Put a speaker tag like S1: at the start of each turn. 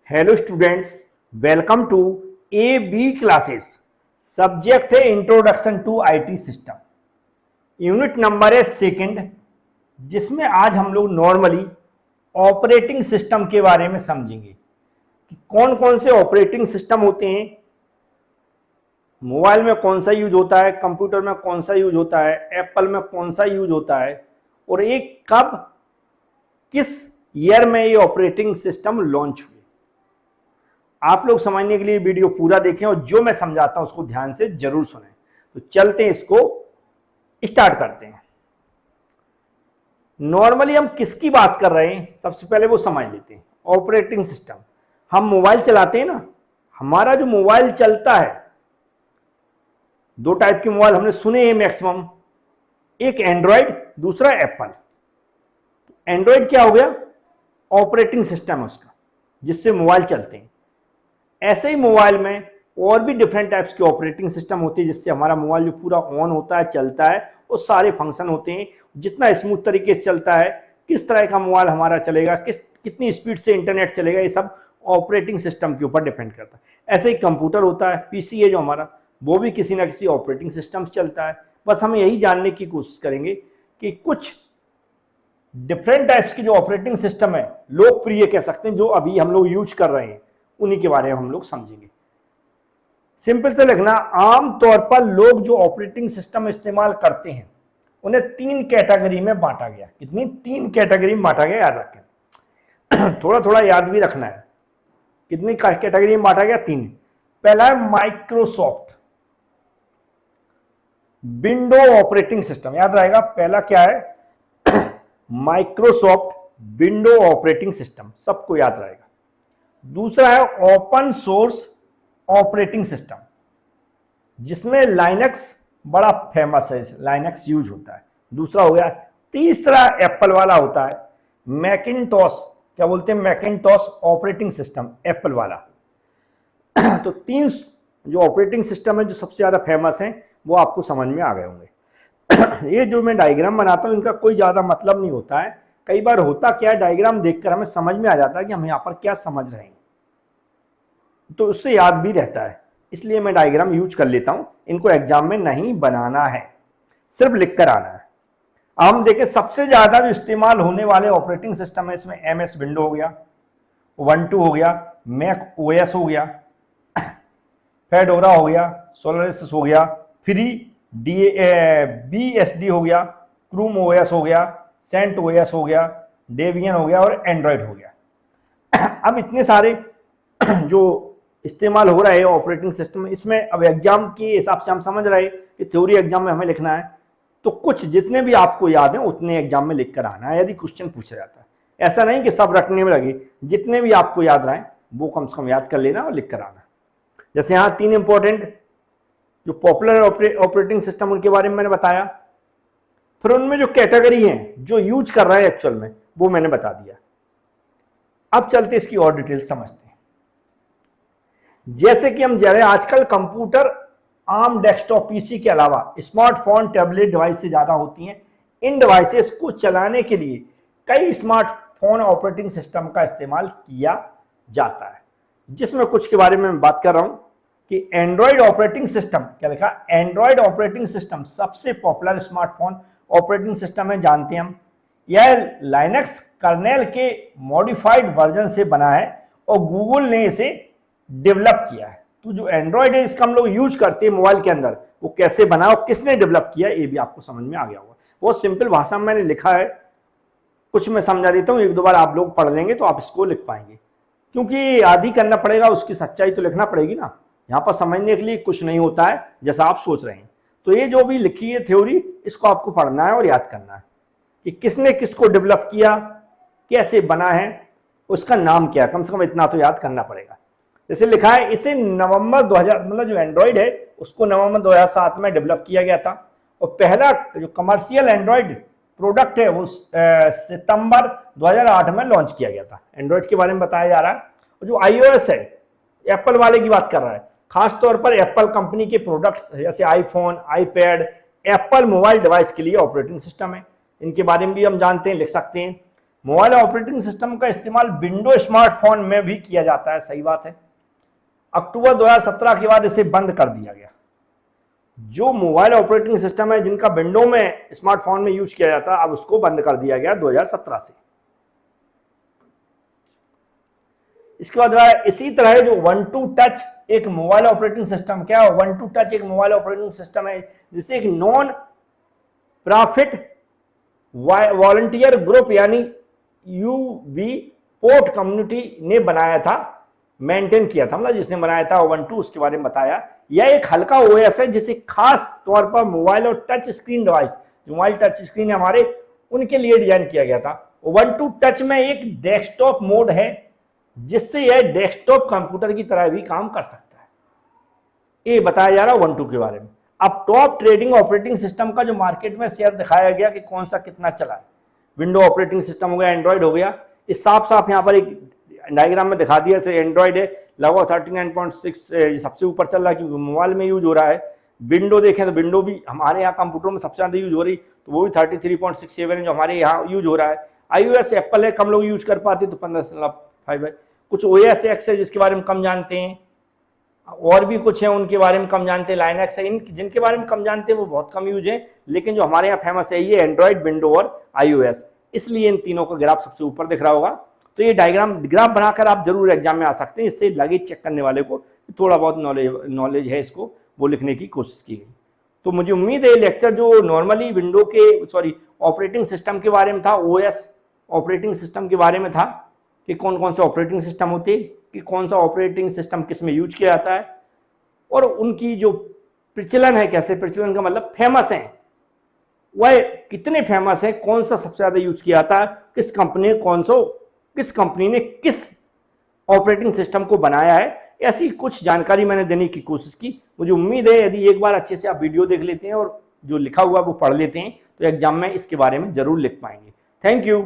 S1: Hello students, welcome to A B classes. Subject है introduction to IT system. Unit number है second, जिसमें आज हम लोग नॉर्मली ऑपरेटिंग सिस्टम के बारे में समझेंगे कि कौन कौन से ऑपरेटिंग सिस्टम होते हैं, मोबाइल में कौन सा यूज होता है, कंप्यूटर में कौन सा यूज होता है, एप्पल में कौन सा यूज होता है और एक कब किस ईयर में ये ऑपरेटिंग सिस्टम लॉन्च हुए। आप लोग समझने के लिए वीडियो पूरा देखें और जो मैं समझाता हूं उसको ध्यान से जरूर सुनें। तो चलते हैं, इसको स्टार्ट करते हैं। नॉर्मली हम किसकी बात कर रहे हैं, सबसे पहले वो समझ लेते हैं। ऑपरेटिंग सिस्टम, हम मोबाइल चलाते हैं ना, हमारा जो मोबाइल चलता है, दो टाइप के मोबाइल हमने सुने हैं मैक्सिमम, एक एंड्रॉयड, दूसरा एप्पल। एंड्रॉयड क्या हो गया? ऑपरेटिंग सिस्टम है उसका, जिससे मोबाइल चलते हैं। ऐसे ही मोबाइल में और भी डिफरेंट टाइप्स के ऑपरेटिंग सिस्टम होते हैं, जिससे हमारा मोबाइल जो पूरा ऑन होता है, चलता है, वो सारे फंक्शन होते हैं। जितना स्मूथ तरीके से चलता है, किस तरह का मोबाइल हमारा चलेगा, कितनी स्पीड से इंटरनेट चलेगा, ये सब ऑपरेटिंग सिस्टम के ऊपर डिपेंड करता है। ऐसे ही कंप्यूटर होता है, पीसी है जो हमारा, वो भी किसी ना किसी ऑपरेटिंग सिस्टम से चलता है। बस हम यही जानने की कोशिश करेंगे कि कुछ डिफरेंट टाइप्स के जो ऑपरेटिंग सिस्टम है, लोकप्रिय कह सकते हैं, जो अभी हम लोग यूज कर रहे हैं, उन्हीं के बारे में हम लोग समझेंगे। सिंपल से लिखना, आम तौर पर लोग जो ऑपरेटिंग सिस्टम इस्तेमाल करते हैं उन्हें तीन कैटेगरी में बांटा गया। कितनी? तीन कैटेगरी में बांटा गया, याद रखें। थोड़ा थोड़ा याद भी रखना है। कितनी कैटेगरी में बांटा गया? तीन। पहला है माइक्रोसॉफ्ट विंडो ऑपरेटिंग सिस्टम, याद रहेगा। पहला क्या है? माइक्रोसॉफ्ट विंडो ऑपरेटिंग सिस्टम, सबको याद रहेगा। दूसरा है ओपन सोर्स ऑपरेटिंग सिस्टम, जिसमें लाइनक्स बड़ा फेमस है, लाइनक्स यूज होता है। दूसरा हो गया। तीसरा एप्पल वाला होता है मैकिन्टॉश, क्या बोलते हैं, मैकिन्टॉश ऑपरेटिंग सिस्टम, एप्पल वाला। तो तीन जो ऑपरेटिंग सिस्टम है जो सबसे ज्यादा फेमस है, वो आपको समझ में आ गए होंगे। ये जो मैं डायग्राम बनाता हूं, इनका कोई ज्यादा मतलब नहीं होता है। कई बार होता क्या है, डायग्राम देखकर हमें समझ में आ जाता है कि हम यहाँ पर क्या समझ रहे हैं, तो उससे याद भी रहता है। इसलिए मैं डायग्राम यूज कर लेता हूं। इनको एग्जाम में नहीं बनाना है, सिर्फ लिख कर आना है। अब हम देखें, सबसे ज्यादा जो इस्तेमाल होने वाले ऑपरेटिंग सिस्टम है, इसमें एमएस विंडो हो गया, ubuntu हो गया, मैक ओएस हो गया, फेडोरा हो गया, सोलारिस हो गया, फ्री BSD हो गया, क्रूम ओएस हो गया, सेंट ओएस हो गया, डेबियन हो गया और एंड्रॉइड हो गया। अब इतने सारे जो इस्तेमाल हो रहा है ऑपरेटिंग सिस्टम, इसमें अब एग्जाम के हिसाब से हम समझ रहे हैं कि थ्योरी एग्जाम में हमें लिखना है, तो कुछ जितने भी आपको याद है उतने एग्जाम में लिख कर आना है, यदि क्वेश्चन पूछा जाता है। ऐसा नहीं कि सब रटने में लगे, जितने भी आपको याद रहे वो कम से कम याद कर लेना और लिख कर आना। जैसे यहाँ तीन इंपॉर्टेंट जो पॉपुलर ऑपरेटिंग सिस्टम, उनके बारे में मैंने बताया। फिर उनमें जो कैटेगरी है जो यूज कर रहे हैं एक्चुअल में, वो मैंने बता दिया। अब चलते इसकी और डिटेल समझते हैं। जैसे कि हम जा रहे हैं, आजकल कंप्यूटर आम डेस्कटॉप पीसी के अलावा स्मार्टफोन, टैबलेट डिवाइस से ज्यादा होती हैं। इन डिवाइसेस को चलाने के लिए कई स्मार्टफोन ऑपरेटिंग सिस्टम का इस्तेमाल किया जाता है, जिसमें कुछ के बारे में मैं बात कर रहा हूं कि एंड्रॉइड ऑपरेटिंग सिस्टम, क्या लिखा? एंड्रॉइड ऑपरेटिंग सिस्टम सबसे पॉपुलर स्मार्टफोन ऑपरेटिंग सिस्टम है, जानते हैं हम। यह लाइनक्स कर्नेल के मॉडिफाइड वर्जन से बना है और गूगल ने इसे डेवलप किया है। तो जो एंड्रॉइड है, इसका हम लोग यूज करते हैं मोबाइल के अंदर, वो कैसे बना और किसने डेवलप किया, ये भी आपको समझ में आ गया होगा। बहुत सिंपल भाषा में मैंने लिखा है, कुछ मैं समझा देता हूँ, एक दो बार आप लोग पढ़ लेंगे तो आप इसको लिख पाएंगे, क्योंकि आदि करना पड़ेगा, उसकी सच्चाई तो लिखना पड़ेगी ना। यहाँ पर समझने के लिए कुछ नहीं होता है जैसा आप सोच रहे हैं। तो ये जो भी लिखी है थ्योरी, इसको आपको पढ़ना है और याद करना है कि किसने किसको डेवलप किया, कैसे बना है, उसका नाम क्या है, कम से कम इतना तो याद करना पड़ेगा। जैसे लिखा है, इसे नवंबर 2000, मतलब जो एंड्रॉइड है उसको नवंबर 2007 में डेवलप किया गया था, और पहला जो कमर्शियल एंड्रॉइड प्रोडक्ट है वो सितंबर 2008 में लॉन्च किया गया था। एंड्रॉइड के बारे में बताया जा रहा है। और जो iOS है, एप्पल वाले की बात कर रहा है, खासतौर पर एप्पल कंपनी के प्रोडक्ट्स जैसे iPhone, iPad, Apple mobile device के लिए ऑपरेटिंग सिस्टम है। इनके बारे में भी हम जानते हैं, लिख सकते हैं। मोबाइल ऑपरेटिंग सिस्टम का इस्तेमाल विंडो स्मार्टफोन में भी किया जाता है, सही बात है। अक्टूबर 2017 के बाद इसे बंद कर दिया गया। जो मोबाइल ऑपरेटिंग सिस्टम है जिनका विंडो में स्मार्टफोन में यूज किया जाता है, अब उसको बंद कर दिया गया 2017 से। इसके बाद इसी तरह जो 1-2 टच एक मोबाइल ऑपरेटिंग सिस्टम, क्या 1-2 टच एक मोबाइल ऑपरेटिंग सिस्टम है जिसे एक नॉन प्रॉफिट वॉलंटियर ग्रुप यानी यूवी पोर्ट कम्युनिटी ने बनाया था, मेंटेन किया था, मतलब जिसने बनाया था 1-2, उसके बारे में बताया। यह एक हल्का ओएस है जिसे खास तौर पर मोबाइल और टच स्क्रीन डिवाइस, जो मोबाइल टच स्क्रीन है हमारे, उनके लिए डिजाइन किया गया था। 1-2 टच में एक डेस्कटॉप मोड है जिससे यह डेस्कटॉप कंप्यूटर की तरह भी काम कर सकता है। ये बताया जा रहा है 1-2 के बारे में। अब टॉप ट्रेडिंग ऑपरेटिंग सिस्टम का जो मार्केट में शेयर दिखाया गया कि कौन सा कितना चला है। विंडो ऑपरेटिंग सिस्टम हो गया, एंड्रॉइड हो गया, इस साफ साफ यहाँ पर एक डायग्राम में दिखा दिया। जैसे एंड्रॉइड है लगभग 39.6 सबसे ऊपर चल रहा है क्योंकि मोबाइल में यूज हो रहा है। विंडो देखें तो विंडो भी हमारे यहाँ कंप्यूटर में सबसे ज़्यादा यूज हो रही, तो वो भी 33.67 है जो हमारे यहाँ यूज हो रहा है। iOS एप्पल है, कम लोग यूज कर पाते तो 15.5 है। कुछ OS X है जिसके बारे में कम जानते हैं, और भी कुछ है उनके बारे में कम जानते हैं। लाइनक्स है, इन जिनके बारे में कम जानते हैं वो बहुत कम यूज है, लेकिन जो हमारे यहाँ फेमस है ये एंड्रॉइड, विंडो और iOS, इसलिए इन तीनों का ग्राफ सबसे ऊपर दिख रहा होगा। तो ये ग्राफ बनाकर आप जरूर एग्जाम में आ सकते हैं, इससे लगेज चेक करने वाले को थोड़ा बहुत नॉलेज है इसको वो लिखने की कोशिश की गई। तो मुझे उम्मीद है लेक्चर जो नॉर्मली विंडो के ऑपरेटिंग सिस्टम के बारे में था, OS ऑपरेटिंग सिस्टम के बारे में था कि कौन कौन से ऑपरेटिंग सिस्टम होते हैं, कि कौन सा ऑपरेटिंग सिस्टम किस में यूज किया जाता है, और उनकी जो प्रचलन है, कैसे प्रचलन का मतलब फेमस है, वह कितने फेमस है, कौन सा सबसे ज़्यादा यूज किया जाता है, किस कंपनी ने किस ऑपरेटिंग सिस्टम को बनाया है, ऐसी कुछ जानकारी मैंने देने की कोशिश की। मुझे उम्मीद है यदि एक बार अच्छे से आप वीडियो देख लेते हैं और जो लिखा हुआ वो पढ़ लेते हैं तो एग्जाम में इसके बारे में जरूर लिख पाएंगे। Thank you.